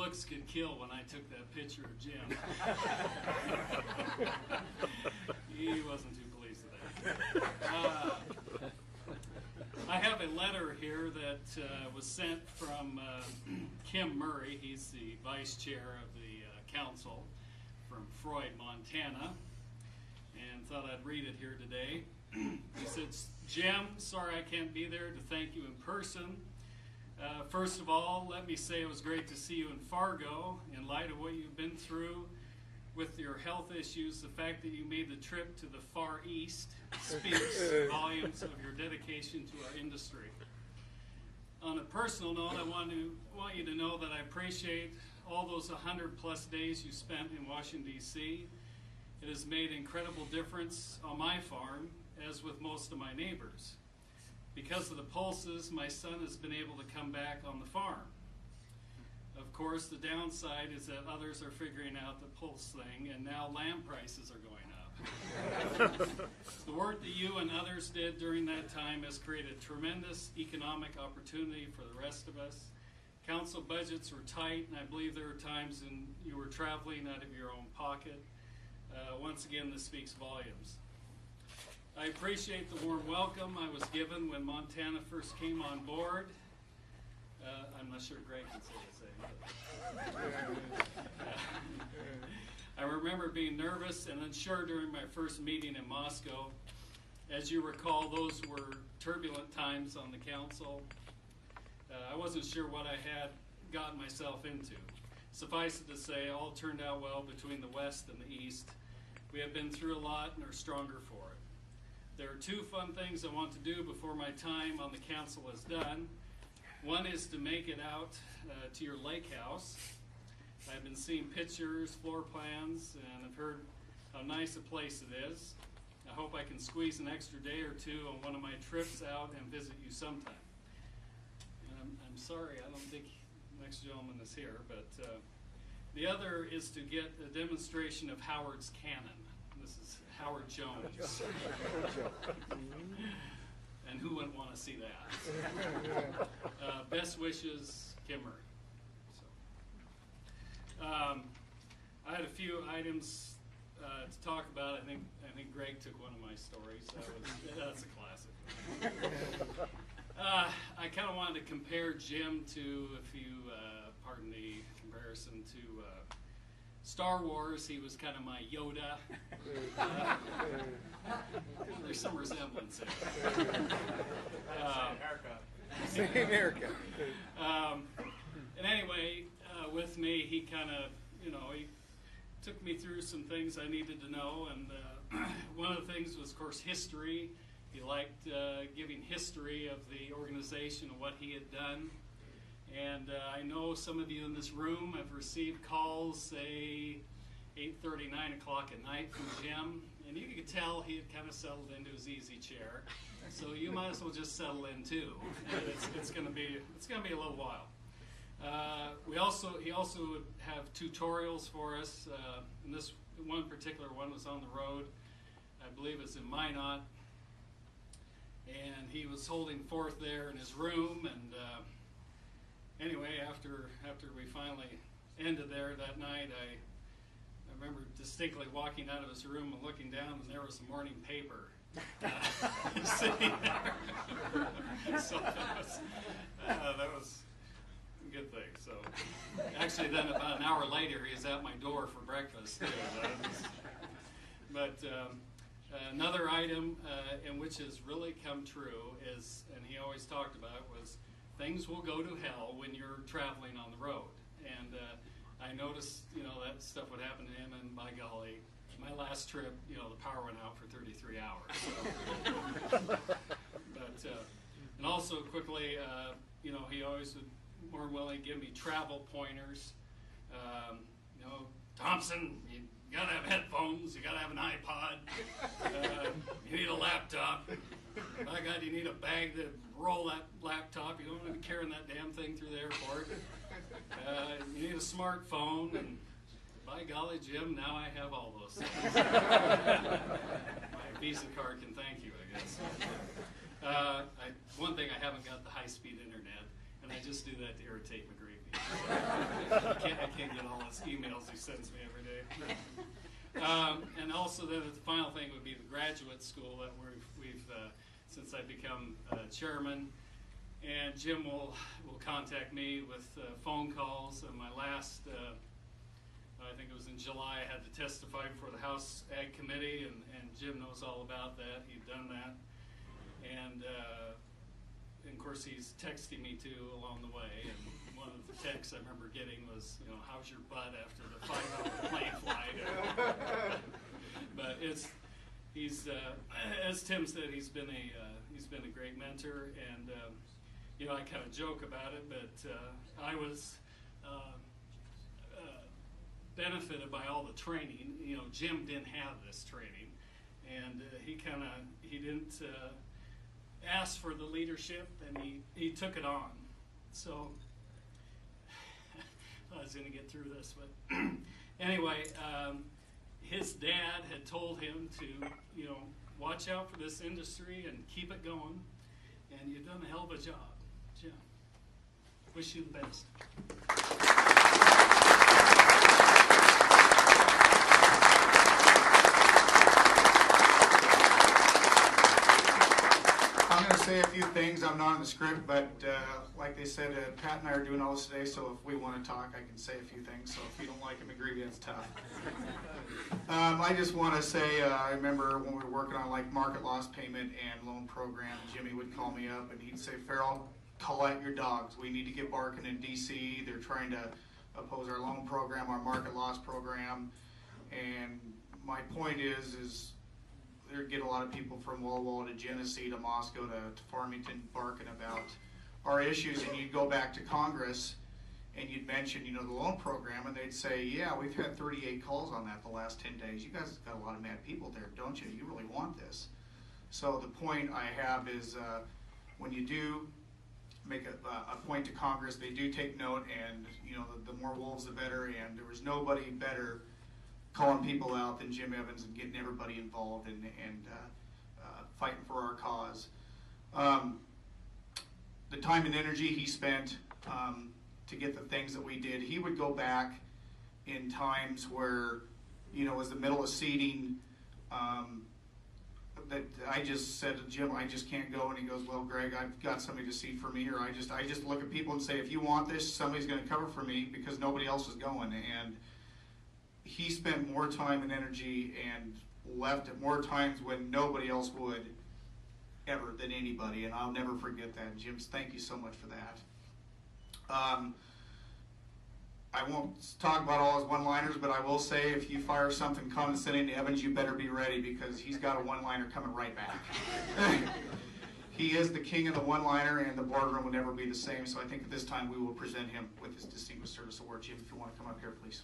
looks could kill when I took that picture of Jim. He wasn't too pleased with that. I have a letter here that was sent from Kim Murray. He's the vice chair of the council from Freud, Montana, and thought I'd read it here today. He says, Jim, sorry I can't be there to thank you in person. First of all, let me say it was great to see you in Fargo. In light of what you've been through with your health issues, the fact that you made the trip to the Far East speaks volumes of your dedication to our industry. On a personal note, I want you to know that I appreciate all those 100+ days you spent in Washington, D.C. It has made an incredible difference on my farm, as with most of my neighbors. Because of the pulses, my son has been able to come back on the farm. Of course, the downside is that others are figuring out the pulse thing, and now lamb prices are going up. The work that you and others did during that time has created tremendous economic opportunity for the rest of us. Council budgets were tight, and I believe there were times when you were traveling out of your own pocket. Once again, this speaks volumes. I appreciate the warm welcome I was given when Montana first came on board. I'm not sure Greg can say the same. I remember being nervous and unsure during my first meeting in Moscow. As you recall, those were turbulent times on the council. I wasn't sure what I had gotten myself into. Suffice it to say, all turned out well between the West and the East. We have been through a lot and are stronger for it. There are two fun things I want to do before my time on the council is done. One is to make it out to your lake house. I've been seeing pictures, floor plans, and I've heard how nice a place it is. I hope I can squeeze an extra day or two on one of my trips out and visit you sometime. And I'm sorry, I don't think the next gentleman is here, but the other is to get a demonstration of Howard's cannon. This is Howard Jones. And who wouldn't want to see that? Best wishes, Kim Murray. So, I had a few items to talk about. I think Greg took one of my stories. That's a classic. I kind of wanted to compare Jim to, if you pardon the comparison, to Star Wars. He was kind of my Yoda. There's some resemblance there. Same haircut. And anyway, with me, he kind of, he took me through some things I needed to know. And one of the things was, of course, history. He liked giving history of the organization and what he had done. And I know some of you in this room have received calls, say, 8:30, 9 o'clock at night from Jim. And you could tell he had kind of settled into his easy chair. So you might as well just settle in too. And it's going to be a little while. He also would have tutorials for us. And this one particular one was on the road. I believe it's in Minot. And he was holding forth there in his room. And anyway, after we finally ended there that night, I remember distinctly walking out of his room and looking down, and there was a morning paper sitting there. So that was a good thing. So actually, then about an hour later, he was at my door for breakfast. But another item in which has really come true is, and he always talked about, was things will go to hell when you're traveling on the road. And I noticed, that stuff would happen to him, and by golly, my last trip, the power went out for 33 hours. So. But, and also quickly, he always would more willing give me travel pointers. Thompson, you gotta have headphones, you gotta have an iPod, you need a laptop. By God, you need a bag to roll that laptop. You don't want to be carrying that damn thing through the airport. You need a smartphone, and by golly, Jim, now I have all those things. My Visa card can thank you, I guess. One thing, I haven't got the high-speed internet, and I just do that to irritate McGreevy. I can't get all his emails he sends me every day. And also then the final thing would be the graduate school that we've since I've become chairman. And Jim will contact me with phone calls. And my last, I think it was in July, I had to testify before the House Ag Committee, and Jim knows all about that. He'd done that. And of course, he's texting me too along the way. And one of the texts I remember getting was, how's your butt after the 5-hour plane flight? But he's as Tim said, he's been a great mentor, and I kind of joke about it, but I was benefited by all the training. Jim didn't have this training, and he didn't ask for the leadership, and he took it on. So I was going to get through this, but anyway, his dad had told him to, watch out for this industry and keep it going, and you've done a hell of a job, Jim. Wish you the best. I'm going to say a few things. I'm not in the script, but like they said, Pat and I are doing all this today, so if we want to talk, I can say a few things. So if you don't like them, agree, that's tough. I just want to say, I remember when we were working on like market loss payment and loan program, Jimmy would call me up and he'd say, Farrell, collect your dogs. We need to get barking in DC. They're trying to oppose our loan program, our market loss program. And my point is there get a lot of people from Walla Walla to Genesee to Moscow to Farmington barking about our issues, and you'd go back to Congress and you'd mention, the loan program, and they'd say, yeah, we've had 38 calls on that the last 10 days. You guys got a lot of mad people there, don't you? You really want this. So the point I have is when you do make a point to Congress, they do take note, and the more wolves the better, and there was nobody better calling people out than Jim Evans and getting everybody involved and fighting for our cause. The time and energy he spent to get the things that we did, he would go back in times where, it was the middle of seeding, that I just said to Jim, I just can't go, and he goes, well, Greg, I've got somebody to seed for me, or I just look at people and say, if you want this, somebody's going to cover for me because nobody else is going. And he spent more time and energy and left at more times when nobody else would ever than anybody, and I'll never forget that. Jim, thank you so much for that. I won't talk about all his one-liners, but I will say if you fire something condescending to Evans, you better be ready because he's got a one-liner coming right back. He is the king of the one-liner, and the boardroom will never be the same, so I think at this time we will present him with his Distinguished Service Award. Jim, if you want to come up here, please.